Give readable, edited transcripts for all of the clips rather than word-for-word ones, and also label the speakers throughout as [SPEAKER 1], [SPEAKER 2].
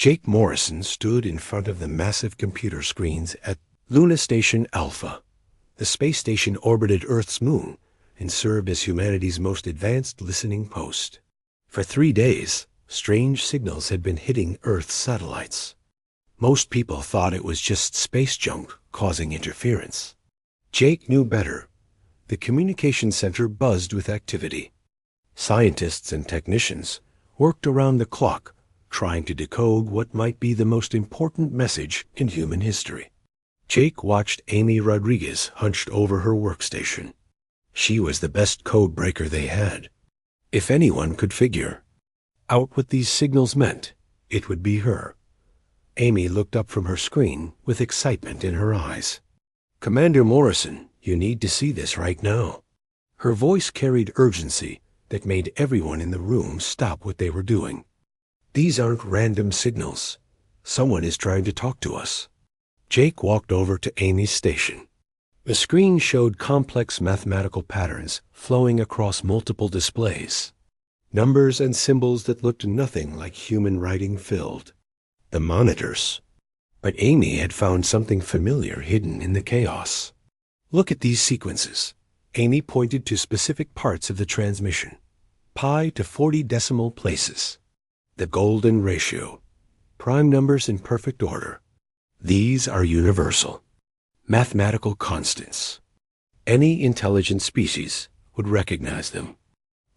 [SPEAKER 1] Jake Morrison stood in front of the massive computer screens at Luna Station Alpha. The space station orbited Earth's moon and served as humanity's most advanced listening post. For 3 days, strange signals had been hitting Earth's satellites. Most people thought it was just space junk causing interference. Jake knew better. The communication center buzzed with activity. Scientists and technicians worked around the clock, trying to decode what might be the most important message in human history. Jake watched Amy Rodriguez hunched over her workstation. She was the best code breaker they had. If anyone could figure out what these signals meant, it would be her. Amy looked up from her screen with excitement in her eyes. "Commander Morrison, you need to see this right now." Her voice carried urgency that made everyone in the room stop what they were doing. "These aren't random signals. Someone is trying to talk to us." Jake walked over to Amy's station. The screen showed complex mathematical patterns flowing across multiple displays. Numbers and symbols that looked nothing like human writing filled the monitors. But Amy had found something familiar hidden in the chaos. "Look at these sequences." Amy pointed to specific parts of the transmission. Pi to 40 decimal places. The golden ratio. Prime numbers in perfect order. These are universal. Mathematical constants. Any intelligent species would recognize them.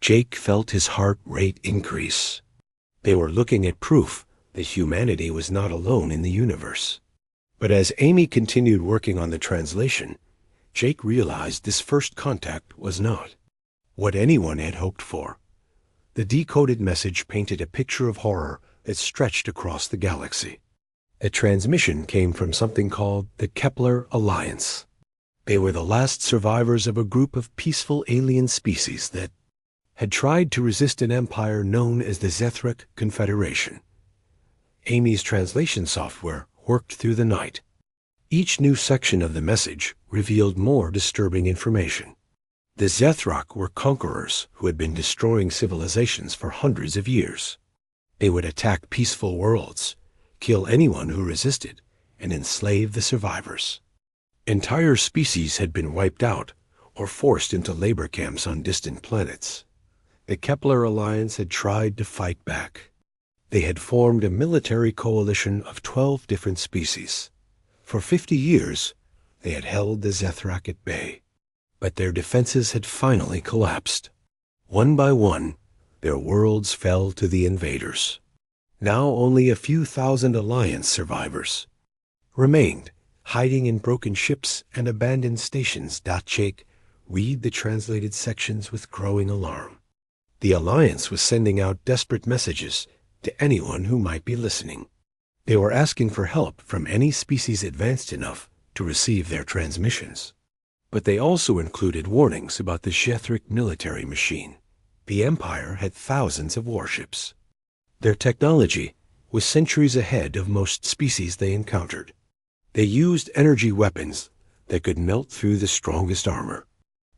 [SPEAKER 1] Jake felt his heart rate increase. They were looking at proof that humanity was not alone in the universe. But as Amy continued working on the translation, Jake realized this first contact was not what anyone had hoped for. The decoded message painted a picture of horror that stretched across the galaxy. A transmission came from something called the Kepler Alliance. They were the last survivors of a group of peaceful alien species that had tried to resist an empire known as the Zethric Confederation. Amy's translation software worked through the night. Each new section of the message revealed more disturbing information. The Zethrock were conquerors who had been destroying civilizations for hundreds of years. They would attack peaceful worlds, kill anyone who resisted, and enslave the survivors. Entire species had been wiped out or forced into labor camps on distant planets. The Kepler Alliance had tried to fight back. They had formed a military coalition of 12 different species. For 50 years, they had held the Zethrak at bay. But their defenses had finally collapsed. One by one, their worlds fell to the invaders. Now only a few thousand Alliance survivors remained, hiding in broken ships and abandoned stations. Jake read the translated sections with growing alarm. The Alliance was sending out desperate messages to anyone who might be listening. They were asking for help from any species advanced enough to receive their transmissions. But they also included warnings about the Zethric military machine. The Empire had thousands of warships. Their technology was centuries ahead of most species they encountered. They used energy weapons that could melt through the strongest armor.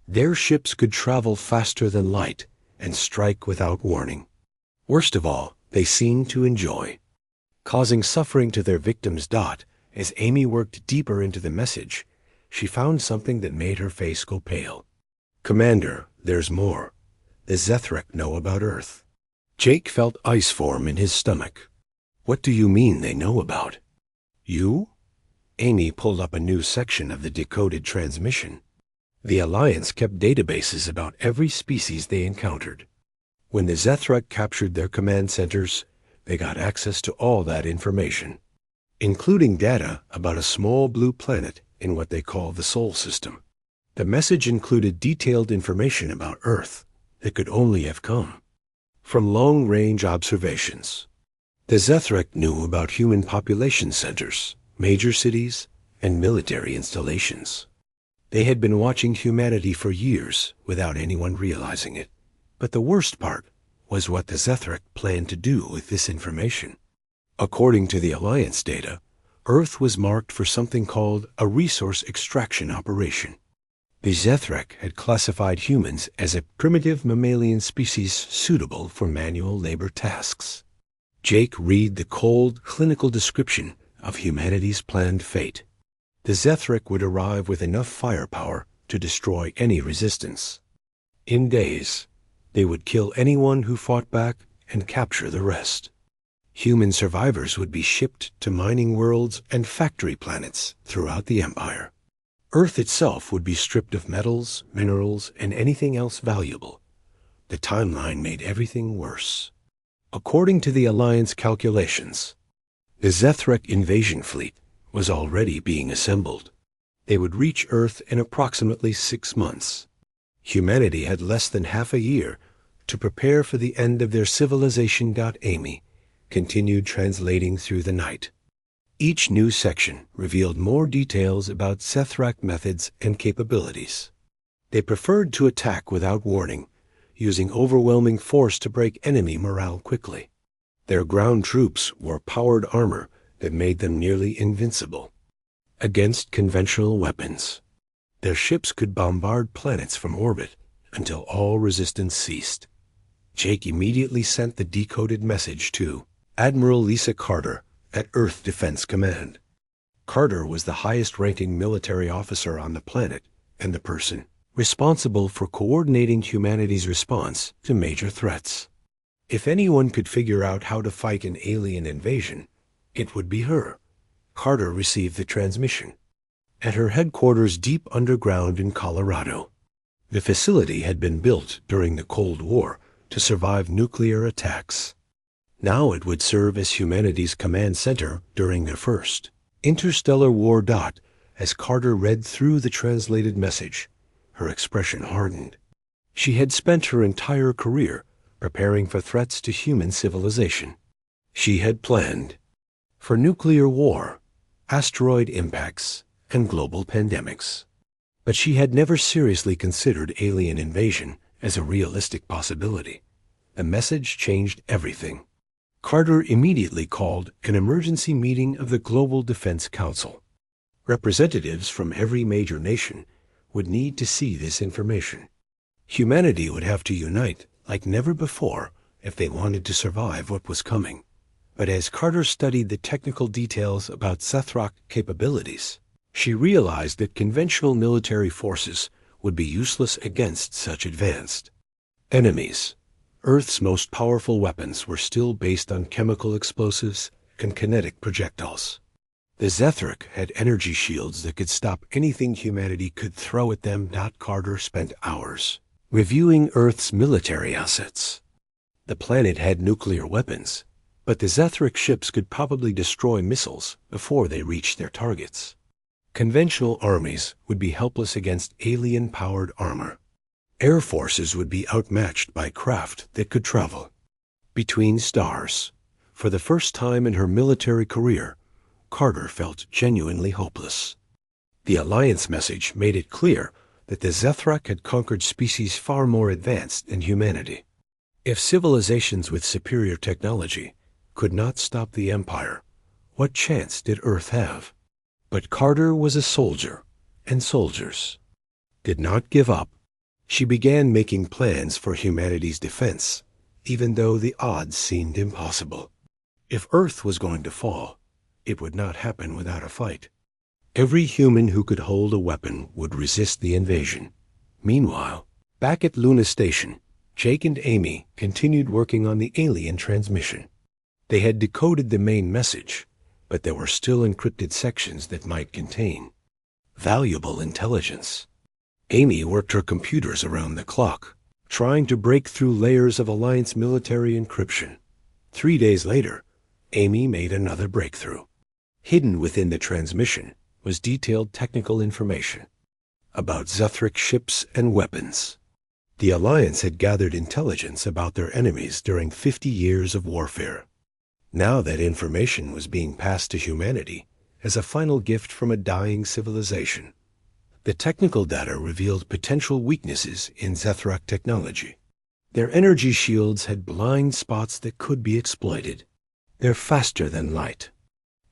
[SPEAKER 1] Their ships could travel faster than light and strike without warning. Worst of all, they seemed to enjoy causing suffering to their victims. As Amy worked deeper into the message, she found something that made her face go pale. "Commander, there's more. The Zethric know about Earth." Jake felt ice form in his stomach. "What do you mean they know about you?" Amy pulled up a new section of the decoded transmission. The Alliance kept databases about every species they encountered. When the Zethric captured their command centers, they got access to all that information, including data about a small blue planet in what they call the Sol System. The message included detailed information about Earth that could only have come from long-range observations. The Zethric knew about human population centers, major cities, and military installations. They had been watching humanity for years without anyone realizing it. But the worst part was what the Zethric planned to do with this information. According to the Alliance data, Earth was marked for something called a resource extraction operation. The Zethric had classified humans as a primitive mammalian species suitable for manual labor tasks. Jake read the cold, clinical description of humanity's planned fate. The Zethric would arrive with enough firepower to destroy any resistance. In days, they would kill anyone who fought back and capture the rest. Human survivors would be shipped to mining worlds and factory planets throughout the Empire. Earth itself would be stripped of metals, minerals, and anything else valuable. The timeline made everything worse. According to the Alliance calculations, the Zethric invasion fleet was already being assembled. They would reach Earth in approximately 6 months. Humanity had less than half a year to prepare for the end of their civilization. Amy continued translating through the night. Each new section revealed more details about Zethric methods and capabilities. They preferred to attack without warning, using overwhelming force to break enemy morale quickly. Their ground troops wore powered armor that made them nearly invincible against conventional weapons. Their ships could bombard planets from orbit until all resistance ceased. Jake immediately sent the decoded message to Admiral Lisa Carter at Earth Defense Command. Carter was the highest-ranking military officer on the planet and the person responsible for coordinating humanity's response to major threats. If anyone could figure out how to fight an alien invasion, it would be her. Carter received the transmission at her headquarters deep underground in Colorado. The facility had been built during the Cold War to survive nuclear attacks. Now it would serve as humanity's command center during their first interstellar war. As Carter read through the translated message, her expression hardened. She had spent her entire career preparing for threats to human civilization. She had planned for nuclear war, asteroid impacts, and global pandemics. But she had never seriously considered alien invasion as a realistic possibility. The message changed everything. Carter immediately called an emergency meeting of the Global Defense Council. Representatives from every major nation would need to see this information. Humanity would have to unite like never before if they wanted to survive what was coming. But as Carter studied the technical details about Zethric capabilities, she realized that conventional military forces would be useless against such advanced enemies. Earth's most powerful weapons were still based on chemical explosives and kinetic projectiles. The Zethric had energy shields that could stop anything humanity could throw at them. Carter spent hours reviewing Earth's military assets. The planet had nuclear weapons, but the Zethric ships could probably destroy missiles before they reached their targets. Conventional armies would be helpless against alien-powered armor. Air forces would be outmatched by craft that could travel between stars. For the first time in her military career, Carter felt genuinely hopeless. The Alliance message made it clear that the Zethric had conquered species far more advanced than humanity. If civilizations with superior technology could not stop the Empire, what chance did Earth have? But Carter was a soldier, and soldiers did not give up. She began making plans for humanity's defense, even though the odds seemed impossible. If Earth was going to fall, it would not happen without a fight. Every human who could hold a weapon would resist the invasion. Meanwhile, back at Luna Station, Jake and Amy continued working on the alien transmission. They had decoded the main message, but there were still encrypted sections that might contain valuable intelligence. Amy worked her computers around the clock, trying to break through layers of Alliance military encryption. 3 days later, Amy made another breakthrough. Hidden within the transmission was detailed technical information about Zethric ships and weapons. The Alliance had gathered intelligence about their enemies during 50 years of warfare. Now that information was being passed to humanity as a final gift from a dying civilization. The technical data revealed potential weaknesses in Zethric technology. Their energy shields had blind spots that could be exploited. They're faster than light.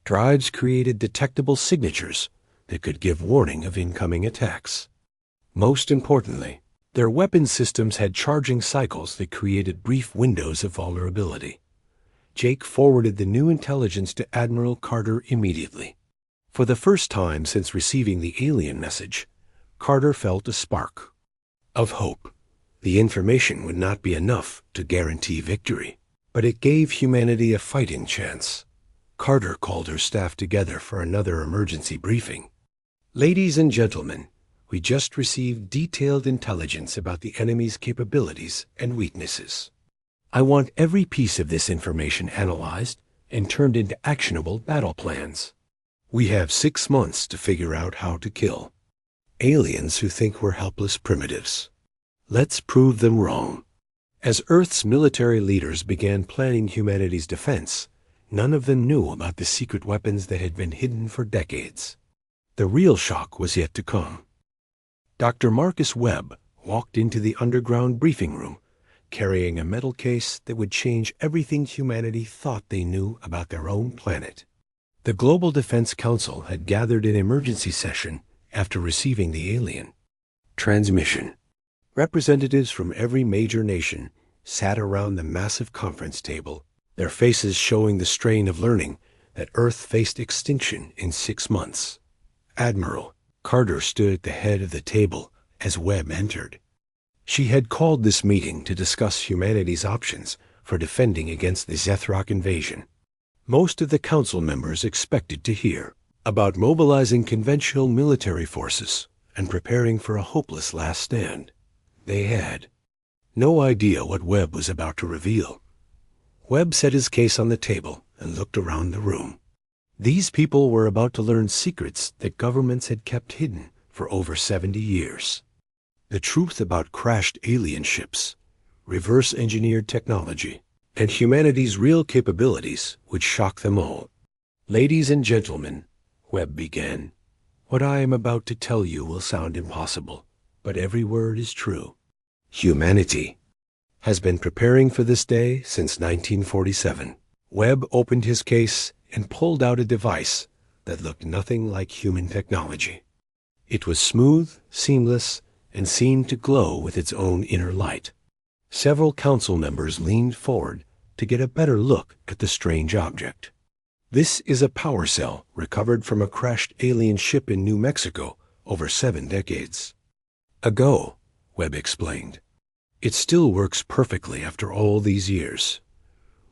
[SPEAKER 1] Drives created detectable signatures that could give warning of incoming attacks. Most importantly, their weapon systems had charging cycles that created brief windows of vulnerability. Jake forwarded the new intelligence to Admiral Carter immediately. For the first time since receiving the alien message, Carter felt a spark of hope. The information would not be enough to guarantee victory, but it gave humanity a fighting chance. Carter called her staff together for another emergency briefing. Ladies and gentlemen, we just received detailed intelligence about the enemy's capabilities and weaknesses. I want every piece of this information analyzed and turned into actionable battle plans. We have 6 months to figure out how to kill aliens who think we're helpless primitives. Let's prove them wrong. As Earth's military leaders began planning humanity's defense, none of them knew about the secret weapons that had been hidden for decades. The real shock was yet to come. Dr. Marcus Webb walked into the underground briefing room, carrying a metal case that would change everything humanity thought they knew about their own planet. The Global Defense Council had gathered in emergency session after receiving the alien transmission. Representatives from every major nation sat around the massive conference table, their faces showing the strain of learning that Earth faced extinction in 6 months. Admiral Carter stood at the head of the table as Webb entered. She had called this meeting to discuss humanity's options for defending against the Zethrock invasion. Most of the council members expected to hear about mobilizing conventional military forces and preparing for a hopeless last stand. They had no idea what Webb was about to reveal. Webb set his case on the table and looked around the room. These people were about to learn secrets that governments had kept hidden for over 70 years. The truth about crashed alien ships, reverse-engineered technology, and humanity's real capabilities would shock them all. Ladies and gentlemen, Webb began, what I am about to tell you will sound impossible, but every word is true. Humanity has been preparing for this day since 1947. Webb opened his case and pulled out a device that looked nothing like human technology. It was smooth, seamless, and seemed to glow with its own inner light. Several council members leaned forward to get a better look at the strange object. This is a power cell recovered from a crashed alien ship in New Mexico over 7 decades ago, Webb explained. It still works perfectly after all these years.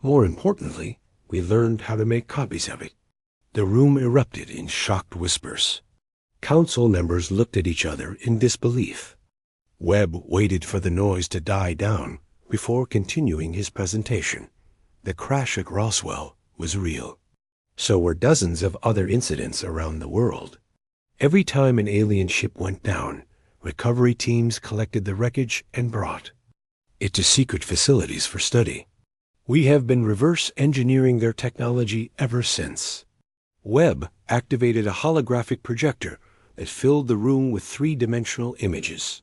[SPEAKER 1] More importantly, we learned how to make copies of it. The room erupted in shocked whispers. Council members looked at each other in disbelief. Webb waited for the noise to die down before continuing his presentation. The crash at Roswell was real. So were dozens of other incidents around the world. Every time an alien ship went down, recovery teams collected the wreckage and brought it to secret facilities for study. We have been reverse engineering their technology ever since. Webb activated a holographic projector that filled the room with 3-dimensional images.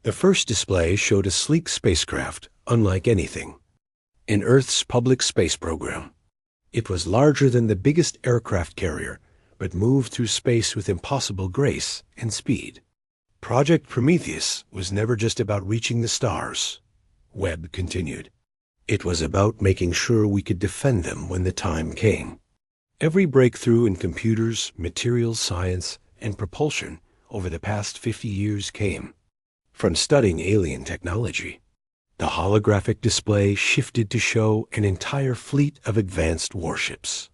[SPEAKER 1] The first display showed a sleek spacecraft unlike anything in Earth's public space program. It was larger than the biggest aircraft carrier, but moved through space with impossible grace and speed. Project Prometheus was never just about reaching the stars, Webb continued. It was about making sure we could defend them when the time came. Every breakthrough in computers, materials science, and propulsion over the past 50 years came from studying alien technology. The holographic display shifted to show an entire fleet of advanced warships.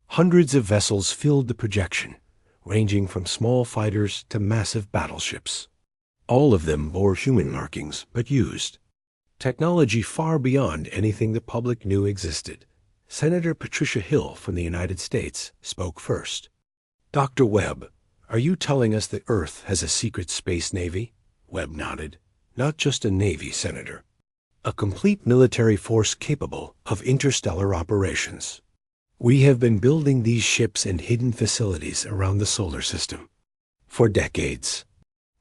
[SPEAKER 1] Hundreds of vessels filled the projection, ranging from small fighters to massive battleships. All of them bore human markings, but used technology far beyond anything the public knew existed. Senator Patricia Hill from the United States spoke first. Dr. Webb, are you telling us that Earth has a secret space navy? Webb nodded. Not just a navy, Senator. A complete military force capable of interstellar operations. We have been building these ships and hidden facilities around the solar system for decades.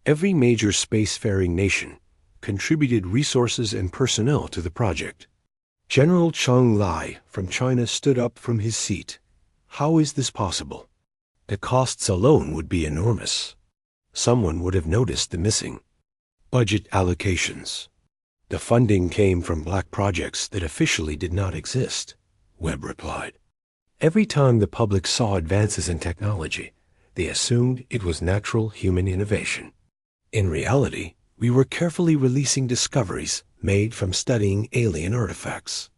[SPEAKER 1] Every major spacefaring nation contributed resources and personnel to the project. General Cheng Lai from China stood up from his seat. How is this possible? The costs alone would be enormous. Someone would have noticed the missing budget allocations. The funding came from black projects that officially did not exist, Webb replied. Every time the public saw advances in technology, they assumed it was natural human innovation. In reality, we were carefully releasing discoveries made from studying alien artifacts.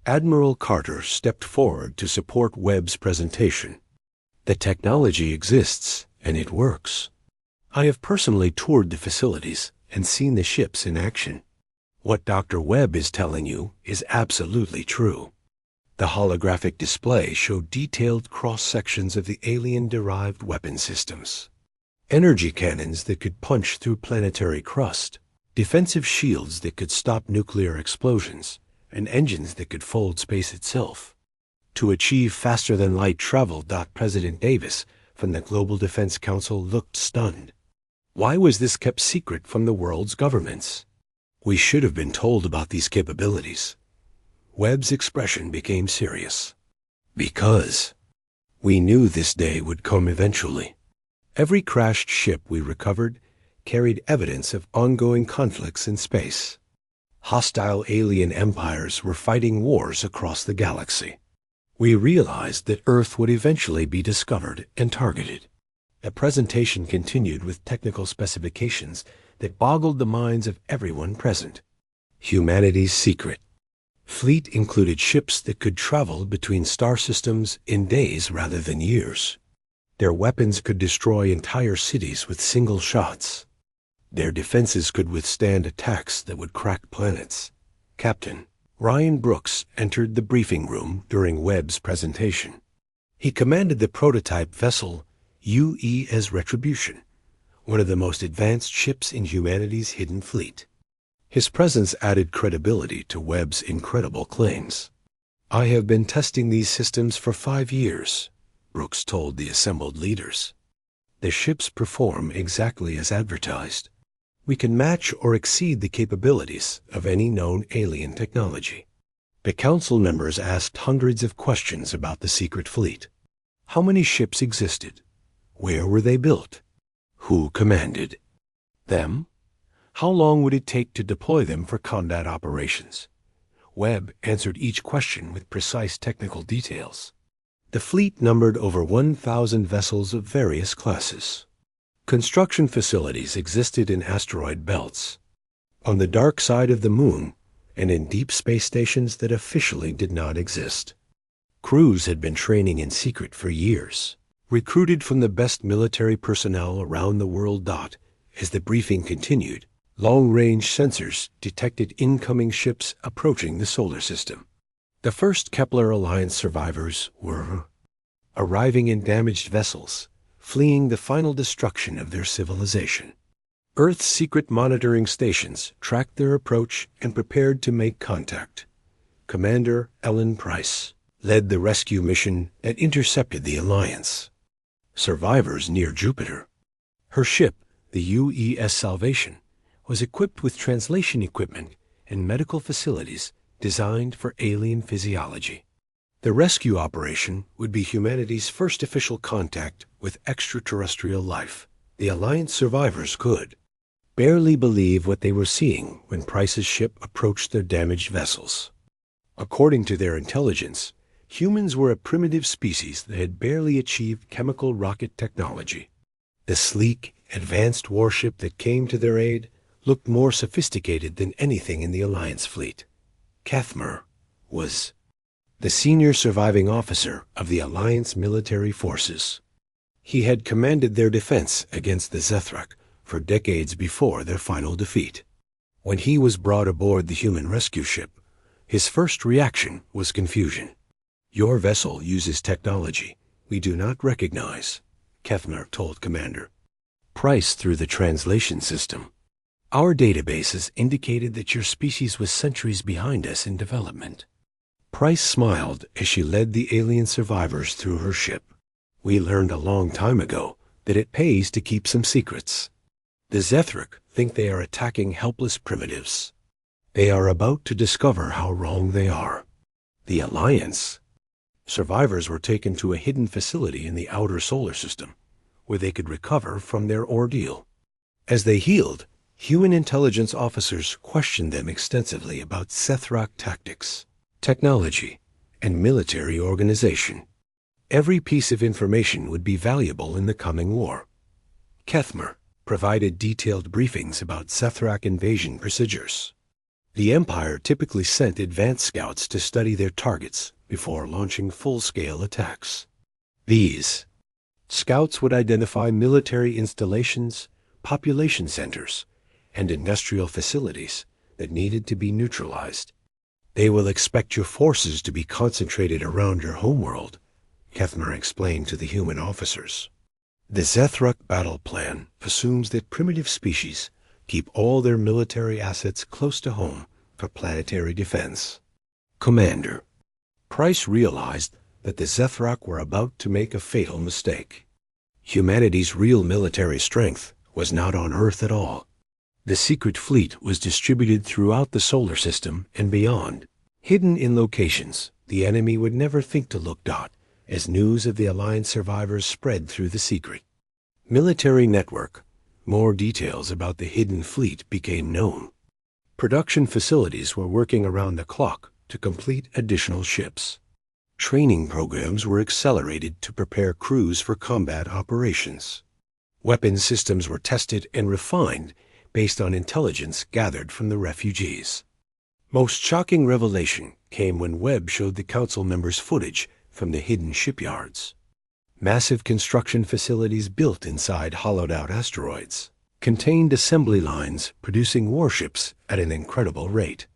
[SPEAKER 1] Admiral Carter stepped forward to support Webb's presentation. The technology exists, and it works. I have personally toured the facilities and seen the ships in action. What Dr. Webb is telling you is absolutely true. The holographic display showed detailed cross-sections of the alien-derived weapon systems. Energy cannons that could punch through planetary crust, defensive shields that could stop nuclear explosions, and engines that could fold space itself. To achieve faster-than-light travel, President Davis from the Global Defense Council looked stunned. Why was this kept secret from the world's governments? We should have been told about these capabilities. Webb's expression became serious. Because we knew this day would come eventually. Every crashed ship we recovered carried evidence of ongoing conflicts in space. Hostile alien empires were fighting wars across the galaxy. We realized that Earth would eventually be discovered and targeted. The presentation continued with technical specifications that boggled the minds of everyone present. Humanity's secret. Fleet included ships that could travel between star systems in days rather than years. Their weapons could destroy entire cities with single shots. Their defenses could withstand attacks that would crack planets. Captain Ryan Brooks entered the briefing room during Webb's presentation. He commanded the prototype vessel UES Retribution, one of the most advanced ships in humanity's hidden fleet. His presence added credibility to Webb's incredible claims. I have been testing these systems for 5 years, Brooks told the assembled leaders. The ships perform exactly as advertised. We can match or exceed the capabilities of any known alien technology. The council members asked hundreds of questions about the secret fleet. How many ships existed? Where were they built? Who commanded them? How long would it take to deploy them for combat operations? Webb answered each question with precise technical details. The fleet numbered over 1,000 vessels of various classes. Construction facilities existed in asteroid belts, on the dark side of the moon, and in deep space stations that officially did not exist. Crews had been training in secret for years, recruited from the best military personnel around the world. As the briefing continued, long-range sensors detected incoming ships approaching the solar system. The first Kepler Alliance survivors were arriving in damaged vessels, fleeing the final destruction of their civilization. Earth's secret monitoring stations tracked their approach and prepared to make contact. Commander Ellen Price led the rescue mission that intercepted the Alliance. Survivors near Jupiter. Her ship, the UES Salvation, was equipped with translation equipment and medical facilities designed for alien physiology. The rescue operation would be humanity's first official contact with extraterrestrial life. The Alliance survivors could barely believe what they were seeing when Price's ship approached their damaged vessels. According to their intelligence, humans were a primitive species that had barely achieved chemical rocket technology. The sleek, advanced warship that came to their aid looked more sophisticated than anything in the Alliance fleet. Kathmer was the senior surviving officer of the Alliance military forces. He had commanded their defense against the Zethrak for decades before their final defeat. When he was brought aboard the human rescue ship, his first reaction was confusion. Your vessel uses technology we do not recognize, Kathmer told Commander Price through the translation system. Our databases indicated that your species was centuries behind us in development. Price smiled as she led the alien survivors through her ship. We learned a long time ago that it pays to keep some secrets. The Zethrak think they are attacking helpless primitives. They are about to discover how wrong they are. The Alliance. Survivors were taken to a hidden facility in the outer solar system, where they could recover from their ordeal. As they healed, human intelligence officers questioned them extensively about Zethrak tactics, technology, and military organization. Every piece of information would be valuable in the coming war. Kethmer provided detailed briefings about Zethrak invasion procedures. The Empire typically sent advance scouts to study their targets before launching full-scale attacks. These scouts would identify military installations, population centers, and industrial facilities that needed to be neutralized. They will expect your forces to be concentrated around your homeworld, Kethmer explained to the human officers. The Zethrak battle plan assumes that primitive species keep all their military assets close to home for planetary defense. Commander, Price realized that the Zethrak were about to make a fatal mistake. Humanity's real military strength was not on Earth at all. The secret fleet was distributed throughout the solar system and beyond, hidden in locations the enemy would never think to look at, as news of the Alliance survivors spread through the secret military network. More details about the hidden fleet became known. Production facilities were working around the clock to complete additional ships. Training programs were accelerated to prepare crews for combat operations. Weapons systems were tested and refined based on intelligence gathered from the refugees. Most shocking revelation came when Webb showed the council members footage from the hidden shipyards. Massive construction facilities built inside hollowed-out asteroids contained assembly lines producing warships at an incredible rate.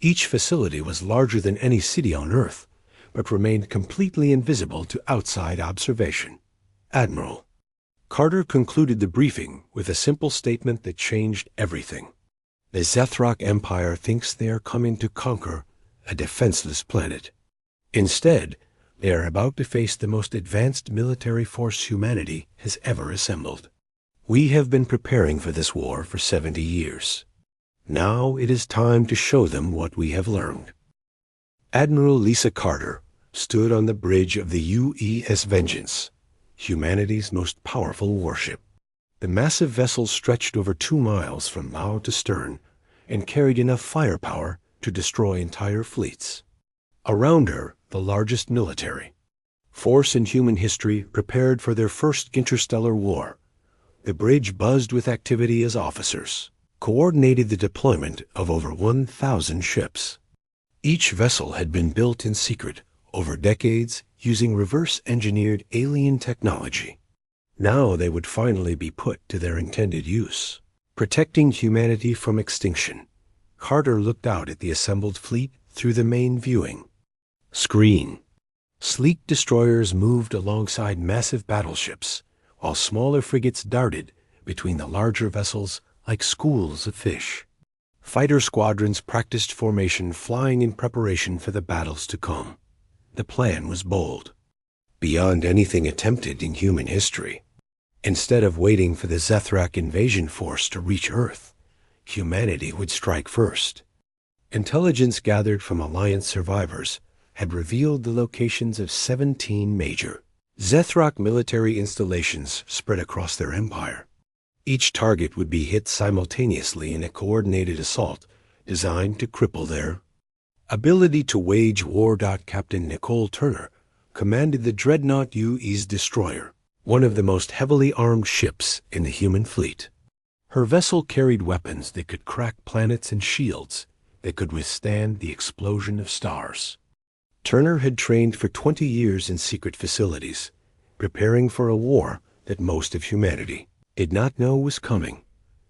[SPEAKER 1] Each facility was larger than any city on Earth, but remained completely invisible to outside observation. Admiral Carter concluded the briefing with a simple statement that changed everything. The Zethrak Empire thinks they are coming to conquer a defenseless planet. Instead, they are about to face the most advanced military force humanity has ever assembled. We have been preparing for this war for 70 years. Now it is time to show them what we have learned. Admiral Lisa Carter stood on the bridge of the UES Vengeance, humanity's most powerful warship. The massive vessel stretched over 2 miles from bow to stern and carried enough firepower to destroy entire fleets. Around her, the largest military force in human history prepared for their first interstellar war. The bridge buzzed with activity as officers coordinated the deployment of over 1,000 ships. Each vessel had been built in secret over decades using reverse-engineered alien technology. Now they would finally be put to their intended use, protecting humanity from extinction. Carter looked out at the assembled fleet through the main viewing screen. Sleek destroyers moved alongside massive battleships, while smaller frigates darted between the larger vessels like schools of fish. Fighter squadrons practiced formation, flying in preparation for the battles to come. The plan was bold, beyond anything attempted in human history. Instead of waiting for the Zethrak invasion force to reach Earth, humanity would strike first. Intelligence gathered from Alliance survivors had revealed the locations of 17 major Zethrak military installations spread across their empire. Each target would be hit simultaneously in a coordinated assault designed to cripple their ability to wage war. Captain Nicole Turner commanded the dreadnought UE's destroyer, one of the most heavily armed ships in the human fleet. Her vessel carried weapons that could crack planets and shields that could withstand the explosion of stars. Turner had trained for 20 years in secret facilities, preparing for a war that most of humanity did not know was coming.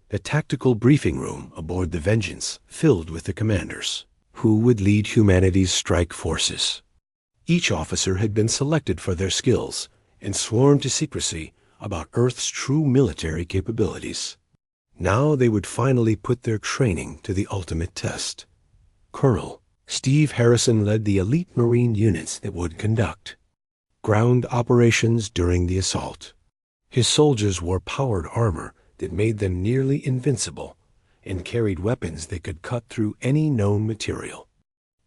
[SPEAKER 1] The tactical briefing room aboard the Vengeance filled with the commanders who would lead humanity's strike forces. Each officer had been selected for their skills and sworn to secrecy about Earth's true military capabilities. Now they would finally put their training to the ultimate test. Colonel Steve Harrison led the elite Marine units that would conduct ground operations during the assault. His soldiers wore powered armor that made them nearly invincible and carried weapons that could cut through any known material.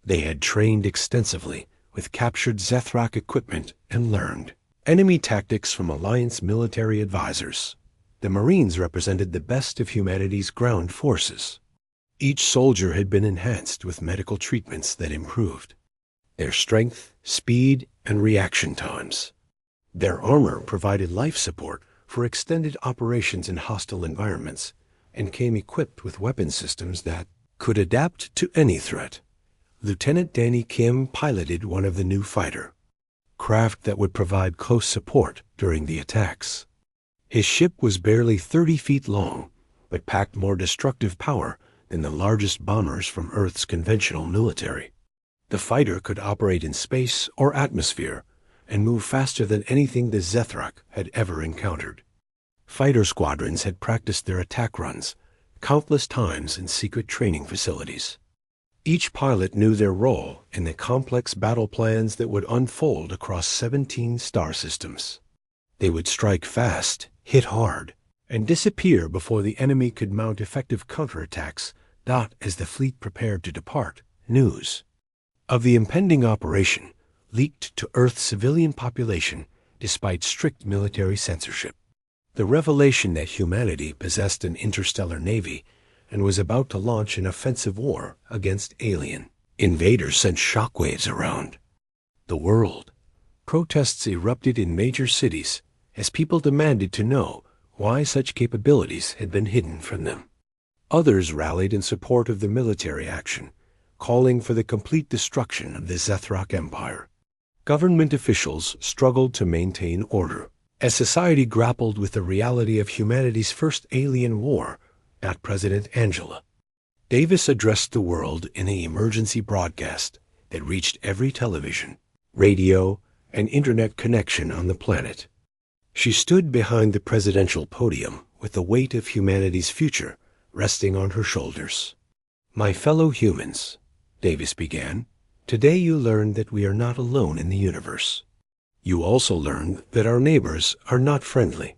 [SPEAKER 1] They had trained extensively with captured Zethrak equipment and learned enemy tactics from Alliance military advisors. The Marines represented the best of humanity's ground forces. Each soldier had been enhanced with medical treatments that improved their strength, speed, and reaction times. Their armor provided life support for extended operations in hostile environments and came equipped with weapon systems that could adapt to any threat. Lieutenant Danny Kim piloted one of the new fighter craft that would provide close support during the attacks. His ship was barely 30 feet long, but packed more destructive power than the largest bombers from Earth's conventional military. The fighter could operate in space or atmosphere and move faster than anything the Zethrak had ever encountered. Fighter squadrons had practiced their attack runs countless times in secret training facilities. Each pilot knew their role in the complex battle plans that would unfold across 17 star systems. They would strike fast, hit hard, and disappear before the enemy could mount effective counterattacks. As the fleet prepared to depart, news of the impending operation leaked to Earth's civilian population despite strict military censorship. The revelation that humanity possessed an interstellar navy and was about to launch an offensive war against alien invaders sent shockwaves around the world. Protests erupted in major cities as people demanded to know why such capabilities had been hidden from them. Others rallied in support of the military action, calling for the complete destruction of the Zethrak Empire. Government officials struggled to maintain order as society grappled with the reality of humanity's first alien war. President Angela Davis addressed the world in an emergency broadcast that reached every television, radio, and internet connection on the planet. She stood behind the presidential podium with the weight of humanity's future resting on her shoulders. "My fellow humans," Davis began, "today you learned that we are not alone in the universe. You also learned that our neighbors are not friendly.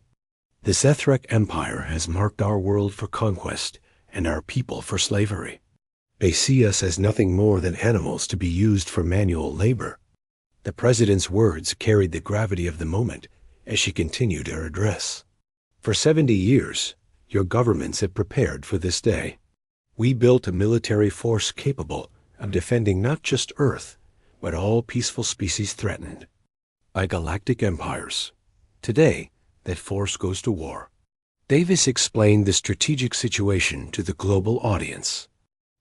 [SPEAKER 1] The Zethrak Empire has marked our world for conquest and our people for slavery. They see us as nothing more than animals to be used for manual labor." The president's words carried the gravity of the moment as she continued her address. "For 70 years, your governments have prepared for this day. We built a military force capable of defending not just Earth, but all peaceful species threatened by galactic empires. Today, that force goes to war." Davis explained the strategic situation to the global audience.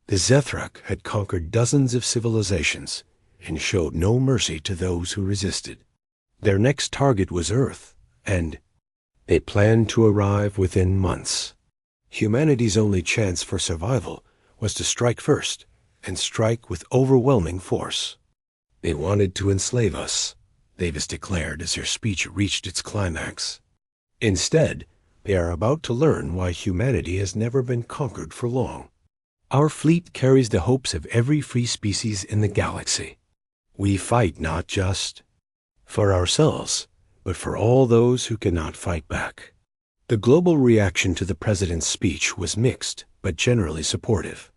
[SPEAKER 1] The Zethrak had conquered dozens of civilizations and showed no mercy to those who resisted. Their next target was Earth, and they planned to arrive within months. Humanity's only chance for survival was to strike first, and strike with overwhelming force. "They wanted to enslave us," Davis declared as her speech reached its climax. "Instead, they are about to learn why humanity has never been conquered for long. Our fleet carries the hopes of every free species in the galaxy. We fight not just for ourselves, but for all those who cannot fight back." The global reaction to the president's speech was mixed, but generally supportive.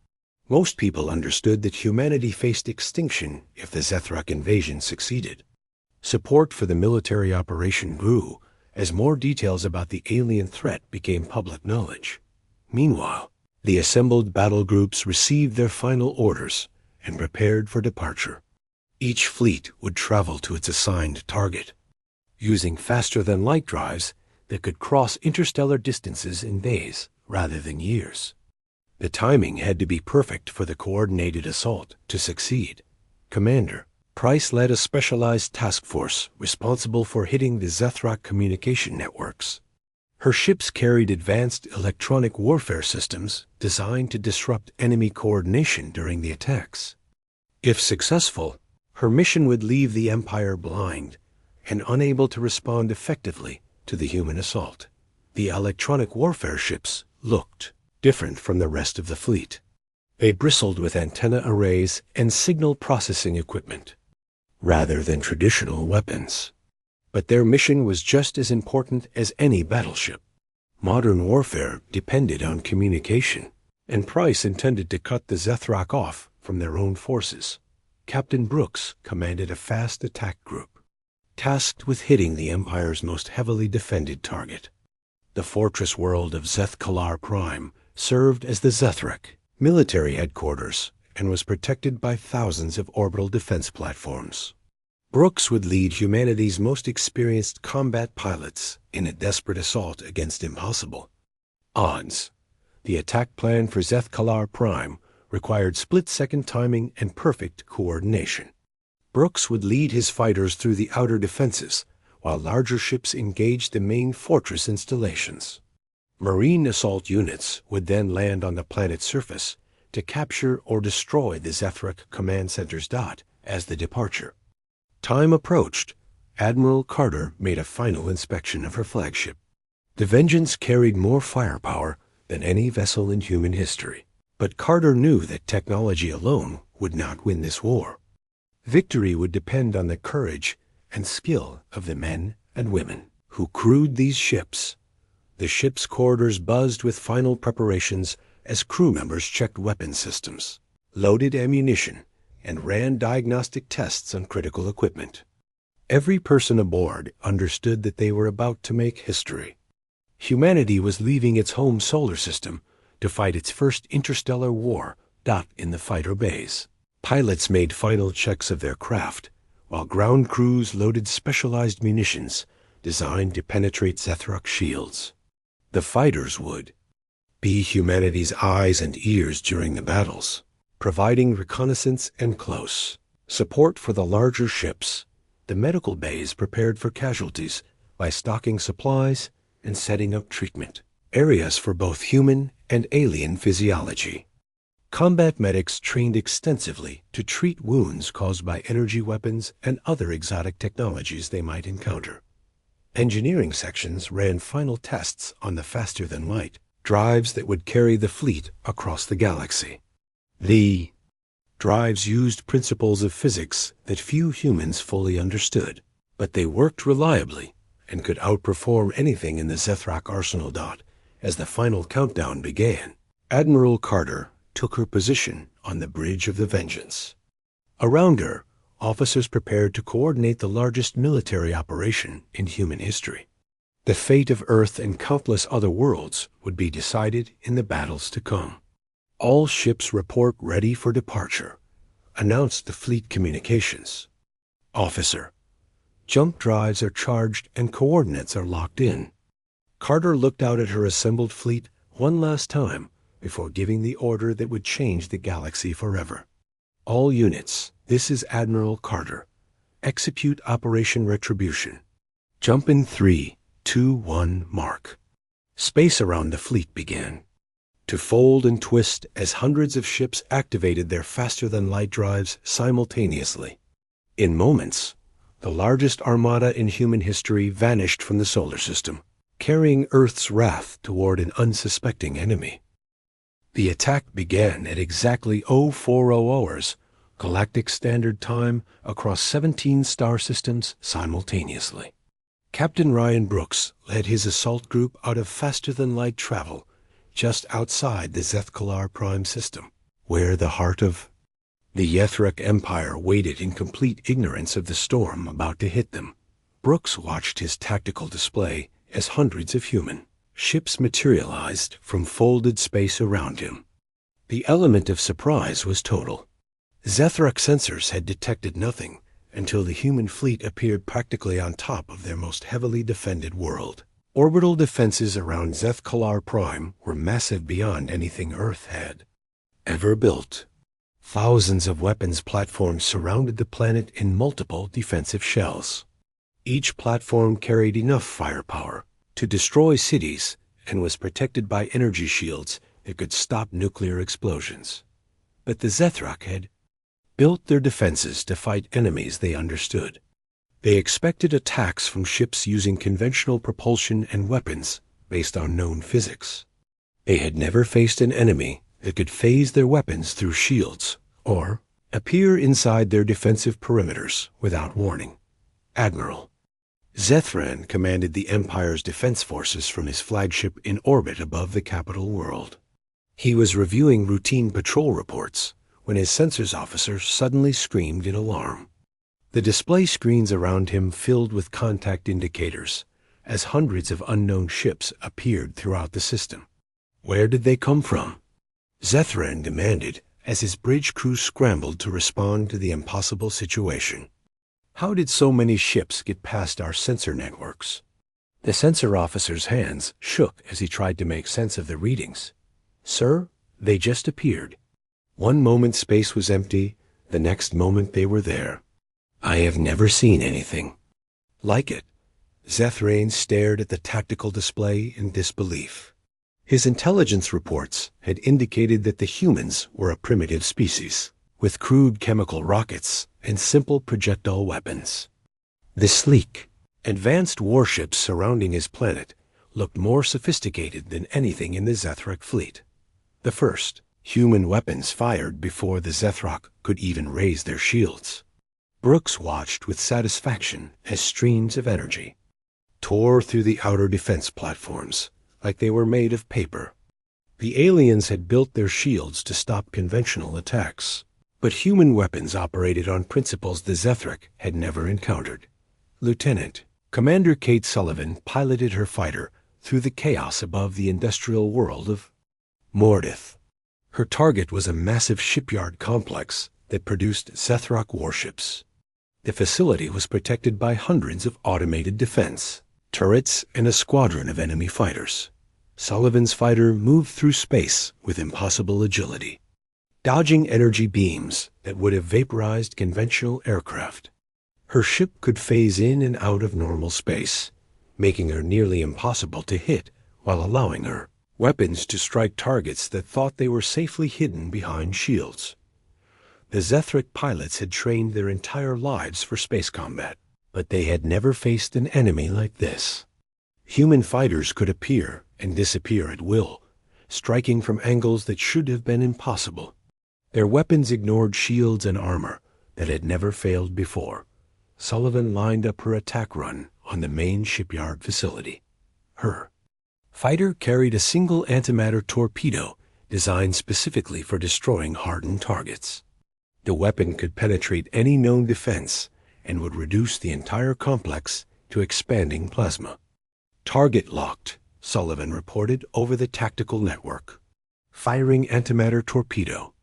[SPEAKER 1] Most people understood that humanity faced extinction if the Zethrak invasion succeeded. Support for the military operation grew as more details about the alien threat became public knowledge. Meanwhile, the assembled battle groups received their final orders and prepared for departure. Each fleet would travel to its assigned target, using faster-than-light drives that could cross interstellar distances in days rather than years. The timing had to be perfect for the coordinated assault to succeed. Commander Price led a specialized task force responsible for hitting the Zethrak communication networks. Her ships carried advanced electronic warfare systems designed to disrupt enemy coordination during the attacks. If successful, her mission would leave the Empire blind and unable to respond effectively to the human assault. The electronic warfare ships looked different from the rest of the fleet. They bristled with antenna arrays and signal processing equipment, rather than traditional weapons. But their mission was just as important as any battleship. Modern warfare depended on communication, and Price intended to cut the Zethrak off from their own forces. Captain Brooks commanded a fast attack group, tasked with hitting the Empire's most heavily defended target. The fortress world of Zeth Kalar Prime served as the Zethrak military headquarters and was protected by thousands of orbital defense platforms. Brooks would lead humanity's most experienced combat pilots in a desperate assault against impossible odds. The attack plan for Zeth-Kalar Prime required split-second timing and perfect coordination. Brooks would lead his fighters through the outer defenses, while larger ships engaged the main fortress installations. Marine assault units would then land on the planet's surface to capture or destroy the Zethrak command center's dot as the departure. Time approached. Admiral Carter made a final inspection of her flagship. The Vengeance carried more firepower than any vessel in human history, but Carter knew that technology alone would not win this war. Victory would depend on the courage and skill of the men and women who crewed these ships. The ship's corridors buzzed with final preparations as crew members checked weapon systems, loaded ammunition, and ran diagnostic tests on critical equipment. Every person aboard understood that they were about to make history. Humanity was leaving its home solar system to fight its first interstellar war in the fighter bays. Pilots made final checks of their craft, while ground crews loaded specialized munitions designed to penetrate Zethrak shields. The fighters would be humanity's eyes and ears during the battles, providing reconnaissance and close support for the larger ships. The medical bays prepared for casualties by stocking supplies and setting up treatment areas for both human and alien physiology. Combat medics trained extensively to treat wounds caused by energy weapons and other exotic technologies they might encounter. Engineering sections ran final tests on the faster-than-light drives that would carry the fleet across the galaxy. The drives used principles of physics that few humans fully understood, but they worked reliably and could outperform anything in the Zethrak arsenal as the final countdown began. Admiral Carter took her position on the bridge of the Vengeance. Around her, officers prepared to coordinate the largest military operation in human history. The fate of Earth and countless other worlds would be decided in the battles to come. All ships report ready for departure, announced the fleet communications. Officer, jump drives are charged and coordinates are locked in. Carter looked out at her assembled fleet one last time before giving the order that would change the galaxy forever. All units, this is Admiral Carter. Execute Operation Retribution. Jump in 3, 2, 1, mark. Space around the fleet began to fold and twist as hundreds of ships activated their faster-than-light drives simultaneously. In moments, the largest armada in human history vanished from the solar system, carrying Earth's wrath toward an unsuspecting enemy. The attack began at exactly 040 hours, Galactic Standard Time, across 17 star systems simultaneously. Captain Ryan Brooks led his assault group out of faster-than-light travel just outside the Zeth-Kalar Prime system, where the heart of the Yethrak Empire waited in complete ignorance of the storm about to hit them. Brooks watched his tactical display as hundreds of human ships materialized from folded space around him. The element of surprise was total. Zethrak sensors had detected nothing until the human fleet appeared practically on top of their most heavily defended world. Orbital defenses around Zeth-Kalar Prime were massive beyond anything Earth had ever built. Thousands of weapons platforms surrounded the planet in multiple defensive shells. Each platform carried enough firepower to destroy cities and was protected by energy shields that could stop nuclear explosions. But the Zethrak had built their defenses to fight enemies they understood. They expected attacks from ships using conventional propulsion and weapons based on known physics. They had never faced an enemy that could phase their weapons through shields or appear inside their defensive perimeters without warning. Admiral Zethran commanded the Empire's defense forces from his flagship in orbit above the capital world. He was reviewing routine patrol reports when his sensors officer suddenly screamed in alarm. The display screens around him filled with contact indicators as hundreds of unknown ships appeared throughout the system. Where did they come from? Zethran demanded as his bridge crew scrambled to respond to the impossible situation. How did so many ships get past our sensor networks? The sensor officer's hands shook as he tried to make sense of the readings. Sir, they just appeared. One moment space was empty, the next moment they were there. I have never seen anything like it. Zethrain stared at the tactical display in disbelief. His intelligence reports had indicated that the humans were a primitive species, with crude chemical rockets and simple projectile weapons. The sleek, advanced warships surrounding his planet looked more sophisticated than anything in the Zethrak fleet. The first human weapons fired before the Zethrak could even raise their shields. Brooks watched with satisfaction as streams of energy tore through the outer defense platforms like they were made of paper. The aliens had built their shields to stop conventional attacks, but human weapons operated on principles the Zethrak had never encountered. Lieutenant, Commander Kate Sullivan piloted her fighter through the chaos above the industrial world of Mordith. Her target was a massive shipyard complex that produced Zethrak warships. The facility was protected by hundreds of automated defense turrets and a squadron of enemy fighters. Sullivan's fighter moved through space with impossible agility, dodging energy beams that would have vaporized conventional aircraft. Her ship could phase in and out of normal space, making her nearly impossible to hit while allowing her weapons to strike targets that thought they were safely hidden behind shields. The Zethrak pilots had trained their entire lives for space combat, but they had never faced an enemy like this. Human fighters could appear and disappear at will, striking from angles that should have been impossible. Their weapons ignored shields and armor that had never failed before. Sullivan lined up her attack run on the main shipyard facility. Her fighter carried a single antimatter torpedo designed specifically for destroying hardened targets. The weapon could penetrate any known defense and would reduce the entire complex to expanding plasma. Target locked, Sullivan reported over the tactical network. Firing antimatter torpedo.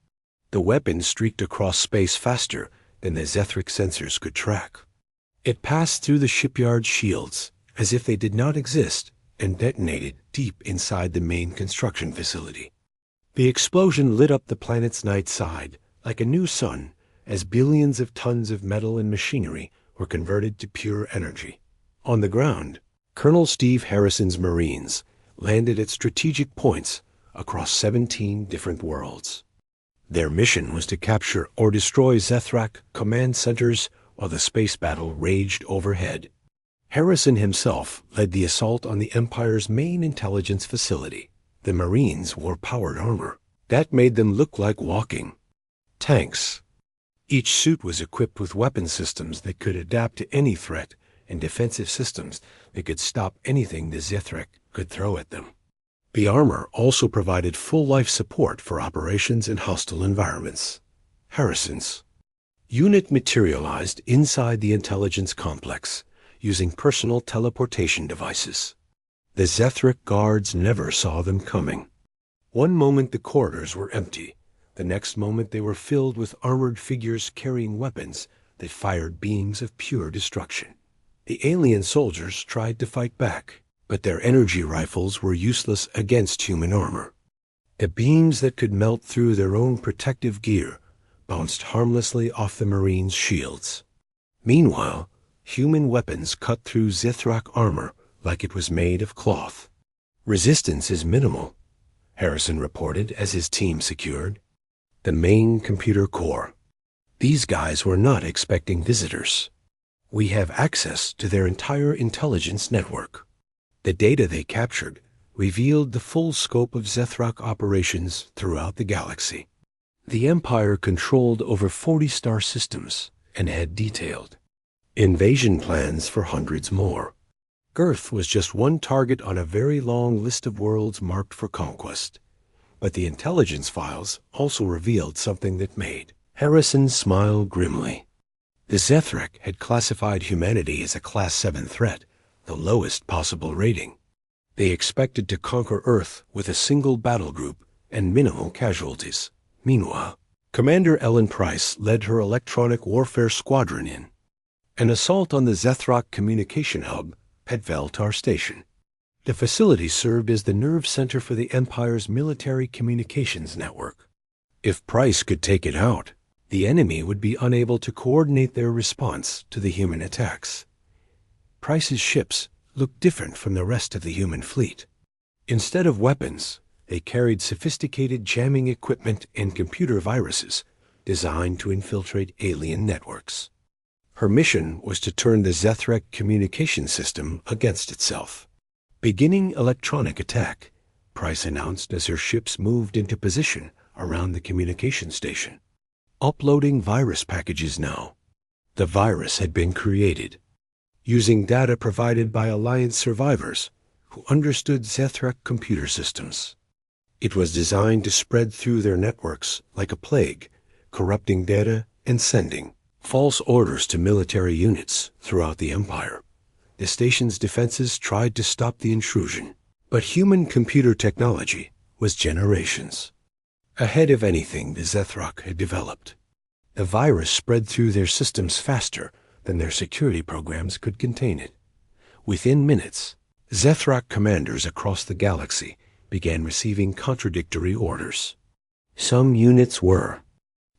[SPEAKER 1] The weapon streaked across space faster than the Zethrak sensors could track. It passed through the shipyard's shields as if they did not exist and detonated deep inside the main construction facility. The explosion lit up the planet's night side like a new sun as billions of tons of metal and machinery were converted to pure energy. On the ground, Colonel Steve Harrison's Marines landed at strategic points across 17 different worlds. Their mission was to capture or destroy Zethrak command centers while the space battle raged overhead. Harrison himself led the assault on the Empire's main intelligence facility. The Marines wore powered armor that made them look like walking tanks. Each suit was equipped with weapon systems that could adapt to any threat and defensive systems that could stop anything the Zethrak could throw at them. The armor also provided full life support for operations in hostile environments. Harrison's unit materialized inside the intelligence complex using personal teleportation devices. The Zethrak guards never saw them coming. One moment the corridors were empty. The next moment they were filled with armored figures carrying weapons that fired beams of pure destruction. The alien soldiers tried to fight back, but their energy rifles were useless against human armor. The beams that could melt through their own protective gear bounced harmlessly off the Marines' shields. Meanwhile, human weapons cut through Zethrak armor like it was made of cloth. Resistance is minimal, Harrison reported as his team secured the main computer core. These guys were not expecting visitors. We have access to their entire intelligence network. The data they captured revealed the full scope of Zethrak operations throughout the galaxy. The Empire controlled over 40 star systems and had detailed invasion plans for hundreds more. Girth was just one target on a very long list of worlds marked for conquest. But the intelligence files also revealed something that made Harrison smile grimly. The Zethrak had classified humanity as a Class 7 threat, the lowest possible rating. They expected to conquer Earth with a single battle group and minimal casualties. Meanwhile, Commander Ellen Price led her electronic warfare squadron in an assault on the Zethrock communication hub, Petveltar Station. The facility served as the nerve center for the Empire's military communications network. If Price could take it out, the enemy would be unable to coordinate their response to the human attacks. Price's ships looked different from the rest of the human fleet. Instead of weapons, they carried sophisticated jamming equipment and computer viruses designed to infiltrate alien networks. Her mission was to turn the Zethrak communication system against itself. Beginning electronic attack, Price announced as her ships moved into position around the communication station. Uploading virus packages now. The virus had been created using data provided by Alliance survivors who understood Zethrak computer systems. It was designed to spread through their networks like a plague, corrupting data and sending false orders to military units throughout the Empire. The station's defenses tried to stop the intrusion, but human computer technology was generations ahead of anything the Zethrock had developed. The virus spread through their systems faster than their security programs could contain it. Within minutes, Zethrock commanders across the galaxy began receiving contradictory orders. Some units were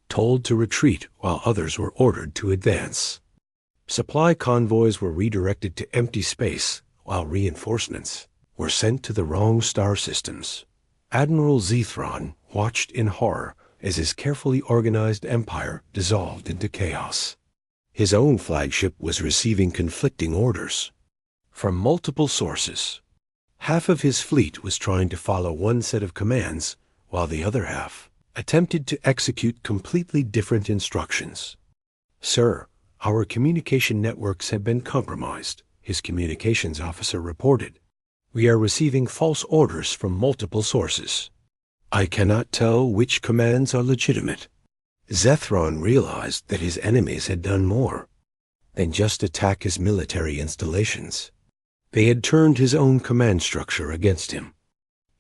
[SPEAKER 1] told to retreat while others were ordered to advance. Supply convoys were redirected to empty space while reinforcements were sent to the wrong star systems. Admiral Zethron watched in horror as his carefully organized empire dissolved into chaos. His own flagship was receiving conflicting orders from multiple sources. Half of his fleet was trying to follow one set of commands, while the other half attempted to execute completely different instructions. "Sir, our communication networks have been compromised," his communications officer reported. "We are receiving false orders from multiple sources. I cannot tell which commands are legitimate." Zethron realized that his enemies had done more than just attack his military installations. They had turned his own command structure against him.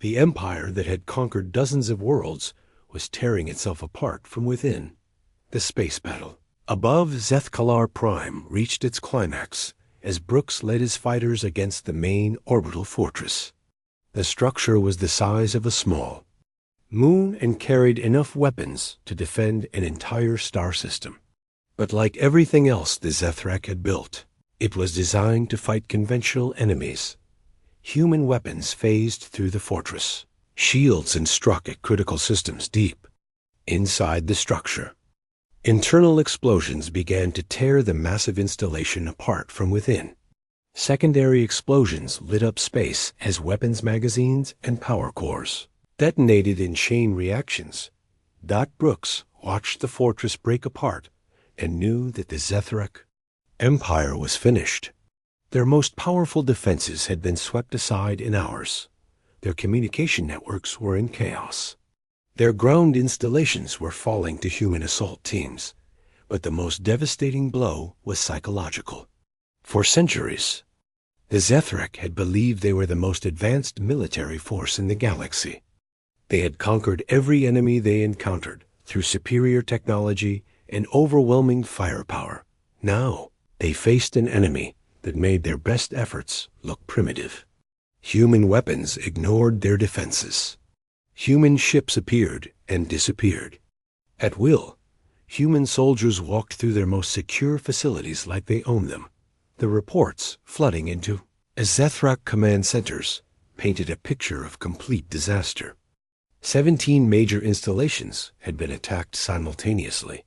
[SPEAKER 1] The empire that had conquered dozens of worlds was tearing itself apart from within. The space battle above Zethkalar Prime reached its climax as Brooks led his fighters against the main orbital fortress. The structure was the size of a small moon and carried enough weapons to defend an entire star system. But like everything else the Zethrak had built, it was designed to fight conventional enemies. Human weapons phased through the fortress, shields, and struck at critical systems deep inside the structure. Internal explosions began to tear the massive installation apart from within. Secondary explosions lit up space as weapons magazines and power cores detonated in chain reactions. Brooks watched the fortress break apart and knew that the Zethrak Empire was finished. Their most powerful defenses had been swept aside in hours. Their communication networks were in chaos. Their ground installations were falling to human assault teams. But the most devastating blow was psychological. For centuries, the Zethrak had believed they were the most advanced military force in the galaxy. They had conquered every enemy they encountered through superior technology and overwhelming firepower. Now, they faced an enemy that made their best efforts look primitive. Human weapons ignored their defenses. Human ships appeared and disappeared. At will, human soldiers walked through their most secure facilities like they owned them. The reports flooding into Zethrak command centers painted a picture of complete disaster. 17 major installations had been attacked simultaneously.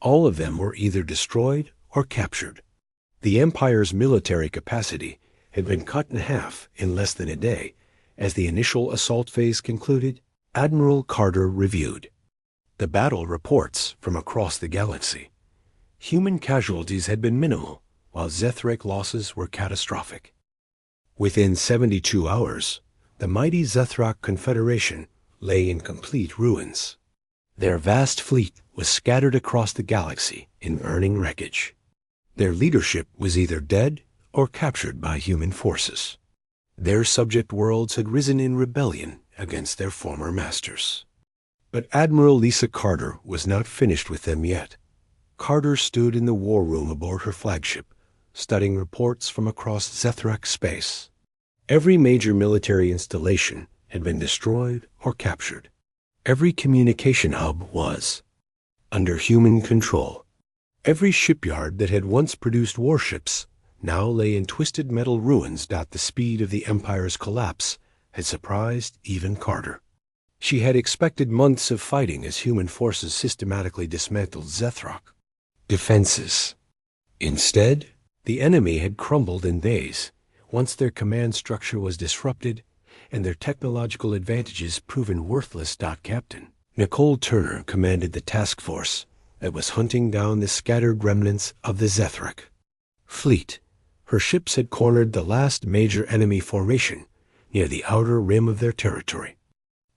[SPEAKER 1] All of them were either destroyed or captured. The Empire's military capacity had been cut in half in less than a day. As the initial assault phase concluded, Admiral Carter reviewed the battle reports from across the galaxy. Human casualties had been minimal, while Zethrak losses were catastrophic. Within 72 hours, the mighty Zethrak Confederation lay in complete ruins. Their vast fleet was scattered across the galaxy in burning wreckage. Their leadership was either dead or captured by human forces. Their subject worlds had risen in rebellion against their former masters. But Admiral Lisa Carter was not finished with them yet. Carter stood in the war room aboard her flagship, studying reports from across Zethrak space. Every major military installation had been destroyed or captured. Every communication hub was under human control. Every shipyard that had once produced warships now lay in twisted metal ruins. The speed of the Empire's collapse had surprised even Carter. She had expected months of fighting as human forces systematically dismantled Zethrak defenses. Instead, the enemy had crumbled in days, once their command structure was disrupted and their technological advantages proven worthless. Captain Nicole Turner commanded the task force that was hunting down the scattered remnants of the Zethrak fleet. Her ships had cornered the last major enemy formation near the outer rim of their territory.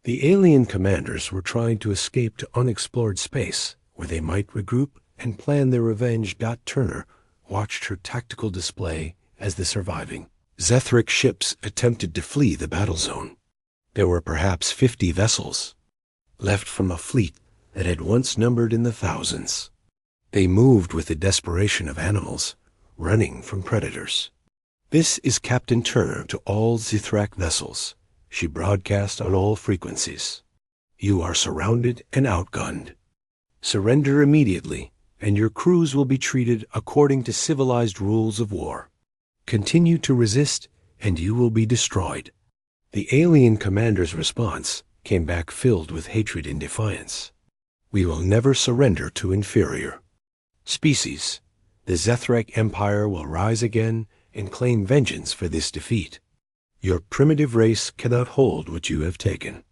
[SPEAKER 1] The alien commanders were trying to escape to unexplored space, where they might regroup and plan their revenge. Turner watched her tactical display as the surviving Zethrak ships attempted to flee the battle zone. There were perhaps 50 vessels left from a fleet that had once numbered in the thousands. They moved with the desperation of animals running from predators. "This is Captain Turner to all Zethrak vessels," she broadcast on all frequencies. "You are surrounded and outgunned. Surrender immediately, and your crews will be treated according to civilized rules of war. Continue to resist, and you will be destroyed." The alien commander's response came back filled with hatred and defiance. "We will never surrender to inferior species. The Zethrak Empire will rise again and claim vengeance for this defeat. Your primitive race cannot hold what you have taken."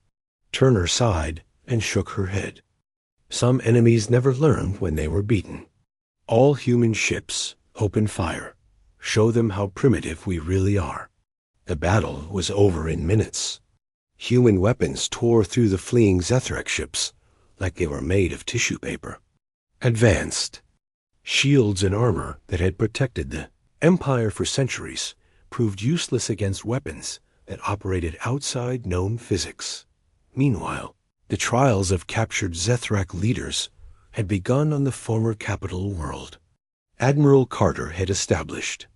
[SPEAKER 1] Turner sighed and shook her head. Some enemies never learned when they were beaten. All human ships open fire. Show them how primitive we really are. The battle was over in minutes. Human weapons tore through the fleeing Zethrak ships like they were made of tissue paper. Advanced shields and armor that had protected the Empire for centuries proved useless against weapons that operated outside known physics. Meanwhile, the trials of captured Zethrak leaders had begun on the former capital world. Admiral Carter had established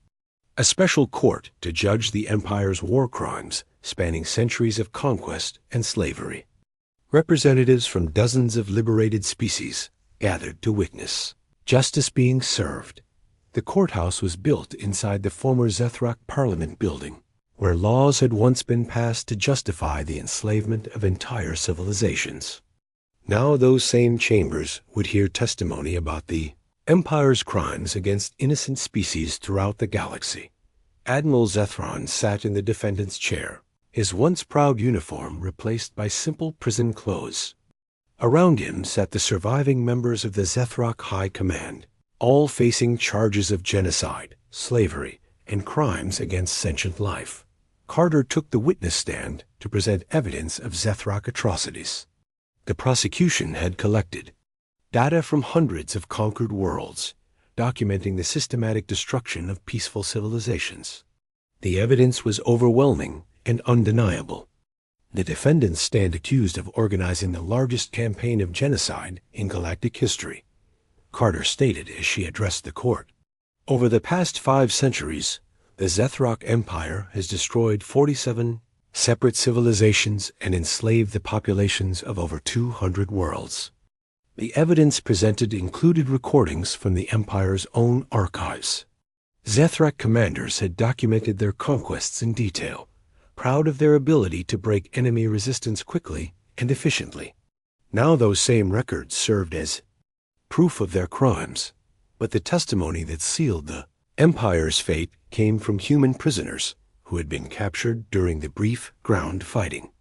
[SPEAKER 1] a special court to judge the Empire's war crimes spanning centuries of conquest and slavery. Representatives from dozens of liberated species gathered to witness justice being served. The courthouse was built inside the former Zethrak Parliament building, where laws had once been passed to justify the enslavement of entire civilizations. Now those same chambers would hear testimony about the Empire's crimes against innocent species throughout the galaxy. Admiral Zethron sat in the defendant's chair, his once proud uniform replaced by simple prison clothes. Around him sat the surviving members of the Zethrak High Command, all facing charges of genocide, slavery, and crimes against sentient life. Carter took the witness stand to present evidence of Zethrak atrocities. The prosecution had collected data from hundreds of conquered worlds, documenting the systematic destruction of peaceful civilizations. The evidence was overwhelming and undeniable. The defendants stand accused of organizing the largest campaign of genocide in galactic history, Carter stated as she addressed the court. Over the past 5 centuries, the Zethrak Empire has destroyed 47 separate civilizations and enslaved the populations of over 200 worlds. The evidence presented included recordings from the Empire's own archives. Zethrak commanders had documented their conquests in detail, proud of their ability to break enemy resistance quickly and efficiently. Now those same records served as proof of their crimes, but the testimony that sealed the Empire's fate came from human prisoners who had been captured during the brief ground fighting.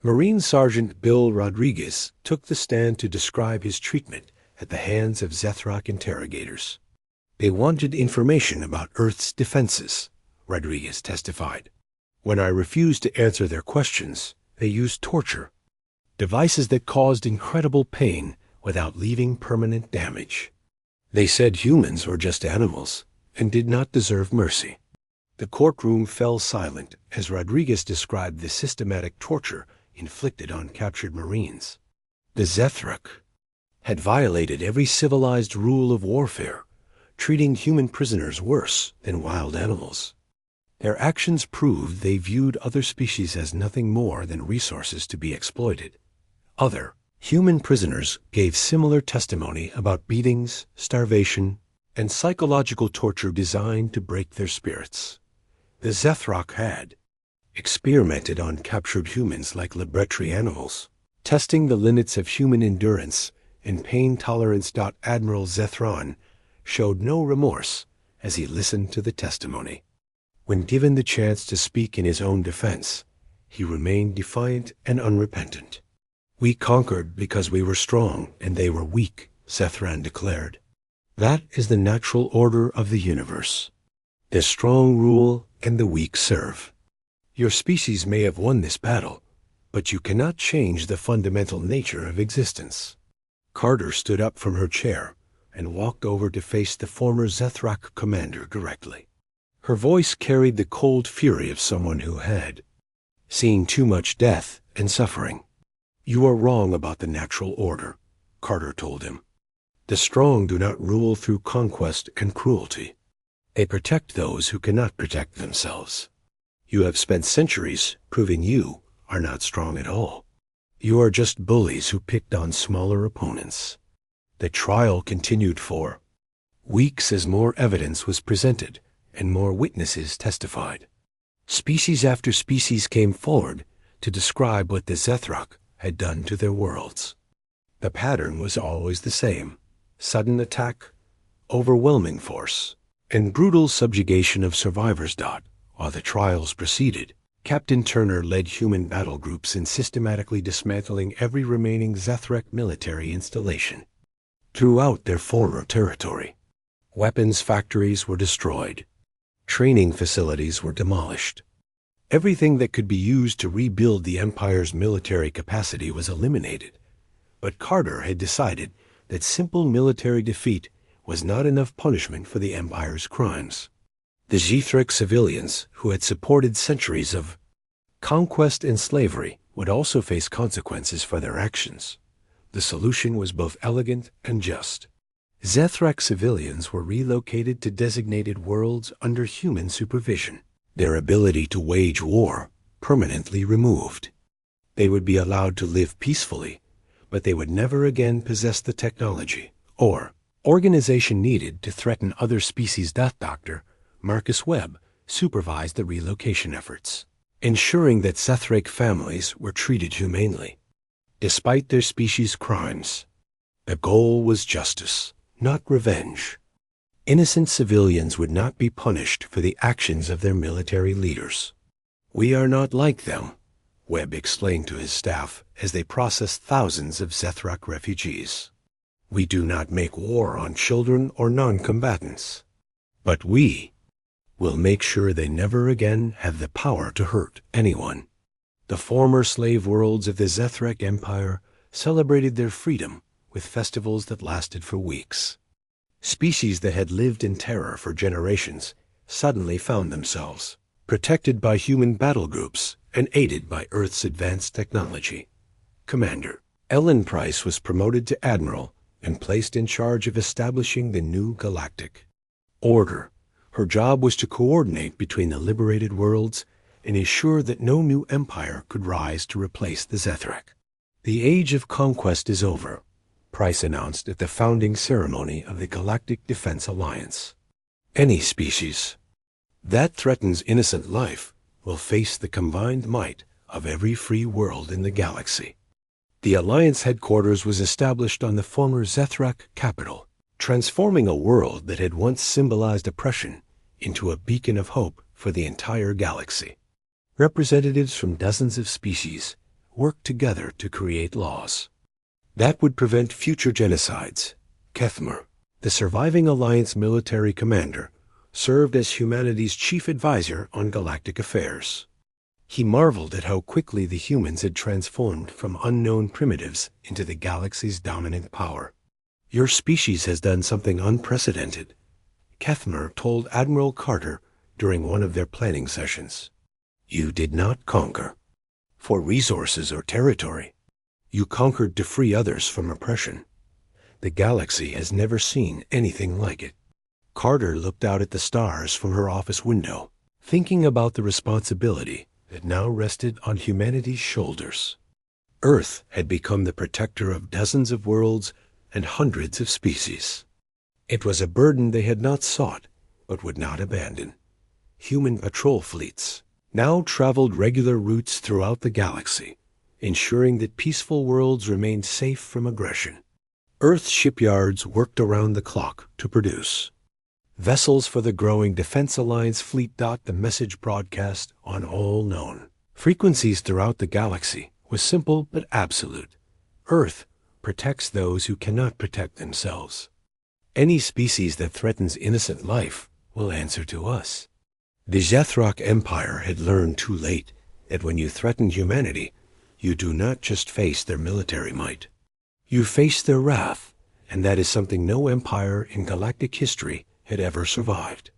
[SPEAKER 1] Marine Sergeant Bill Rodriguez took the stand to describe his treatment at the hands of Zethrak interrogators. "They wanted information about Earth's defenses," Rodriguez testified. "When I refused to answer their questions, they used torture, devices that caused incredible pain without leaving permanent damage. They said humans were just animals and did not deserve mercy." The courtroom fell silent as Rodriguez described the systematic torture inflicted on captured Marines. The Zethrak had violated every civilized rule of warfare, treating human prisoners worse than wild animals. Their actions proved they viewed other species as nothing more than resources to be exploited. Other human prisoners gave similar testimony about beatings, starvation, and psychological torture designed to break their spirits. The Zethrak had experimented on captured humans like laboratory animals, testing the limits of human endurance and pain tolerance. Admiral Zethron showed no remorse as he listened to the testimony. When given the chance to speak in his own defense, he remained defiant and unrepentant. "We conquered because we were strong and they were weak," Zethran declared. "That is the natural order of the universe. The strong rule and the weak serve. Your species may have won this battle, but you cannot change the fundamental nature of existence." Carter stood up from her chair and walked over to face the former Zethrak commander directly. Her voice carried the cold fury of someone who had seen too much death and suffering. "You are wrong about the natural order," Carter told him. "The strong do not rule through conquest and cruelty. They protect those who cannot protect themselves. You have spent centuries proving you are not strong at all. You are just bullies who picked on smaller opponents." The trial continued for weeks as more evidence was presented and more witnesses testified. Species after species came forward to describe what the Zethrak had done to their worlds. The pattern was always the same: sudden attack, overwhelming force, and brutal subjugation of survivors. While the trials proceeded, Captain Turner led human battle groups in systematically dismantling every remaining Zethrak military installation throughout their former territory. Weapons factories were destroyed. Training facilities were demolished. Everything that could be used to rebuild the Empire's military capacity was eliminated. But Carter had decided that simple military defeat was not enough punishment for the Empire's crimes. The Zethrak civilians, who had supported centuries of conquest and slavery, would also face consequences for their actions. The solution was both elegant and just. Zethrak civilians were relocated to designated worlds under human supervision, their ability to wage war permanently removed. They would be allowed to live peacefully, but they would never again possess the technology or organization needed to threaten other species. Dr. Marcus Webb supervised the relocation efforts, ensuring that Zethrak families were treated humanely. Despite their species' crimes, the goal was justice, not revenge. Innocent civilians would not be punished for the actions of their military leaders. "We are not like them," Webb explained to his staff as they processed thousands of Zethrak refugees. "We do not make war on children or non-combatants. But we will make sure they never again have the power to hurt anyone." The former slave worlds of the Zethrak Empire celebrated their freedom with festivals that lasted for weeks. Species that had lived in terror for generations suddenly found themselves protected by human battle groups and aided by Earth's advanced technology. Commander Ellen Price was promoted to Admiral and placed in charge of establishing the new Galactic Order. Her job was to coordinate between the liberated worlds and ensure that no new empire could rise to replace the Zethrak. "The age of conquest is over," Price announced at the founding ceremony of the Galactic Defense Alliance. "Any species that threatens innocent life will face the combined might of every free world in the galaxy." The Alliance headquarters was established on the former Zethrak capital, transforming a world that had once symbolized oppression into a beacon of hope for the entire galaxy. Representatives from dozens of species worked together to create laws that would prevent future genocides. Kethmer, the surviving Alliance military commander, served as humanity's chief advisor on galactic affairs. He marveled at how quickly the humans had transformed from unknown primitives into the galaxy's dominant power. "Your species has done something unprecedented," Kethmer told Admiral Carter during one of their planning sessions. "You did not conquer for resources or territory. You conquered to free others from oppression. The galaxy has never seen anything like it. Carter looked out at the stars from her office window, thinking about the responsibility that now rested on humanity's shoulders. Earth had become the protector of dozens of worlds and hundreds of species. It was a burden they had not sought, but would not abandon. Human patrol fleets now traveled regular routes throughout the galaxy, ensuring that peaceful worlds remained safe from aggression. Earth shipyards worked around the clock to produce. Vessels for the growing Defense Alliance fleet dot the message broadcast on all known frequencies throughout the galaxy was simple but absolute. Earth protects those who cannot protect themselves. Any species that threatens innocent life will answer to us. The Zethrock Empire had learned too late that when you threaten humanity, you do not just face their military might. You face their wrath, and that is something no empire in galactic history had ever survived.